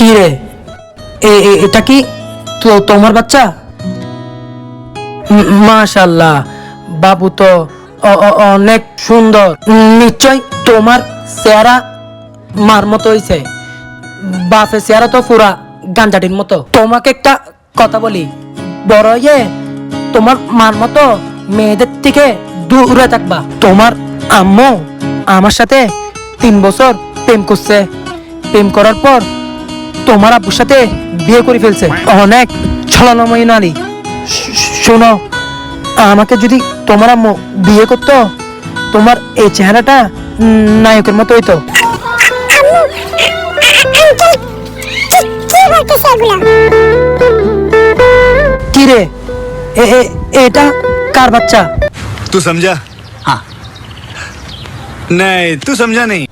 কি রে, এটা কি তোমার বাচ্চা? মাশাআল্লাহ, বাবু তো অনেক সুন্দর। নিশ্চয় তোমার চেহারা মার মতো হয়েছে। বাপের চেহারা তো পুরা গাঞ্জাটির মতো। তোমাকে একটা কথা বলি, বড় হয়ে তোমার মার মতো মেয়েদের থেকে দূরে থাকবা। তোমার আম্মু আমার সাথে 3 বছর প্রেম করছে। প্রেম করার পর তোমার আব্বুর সাথে বিয়ে করে ফেলছে। অনেক ছলনাময়ী নারী। শোনো, আমাকে যদি তোমার আম্মু বিয়ে করতো, তোমার এই চেহারাটা নায়কের মতো হইতো। কি রে, এটা কার বাচ্চা? तू समझा? हाँ नहीं, तू समझा नहीं।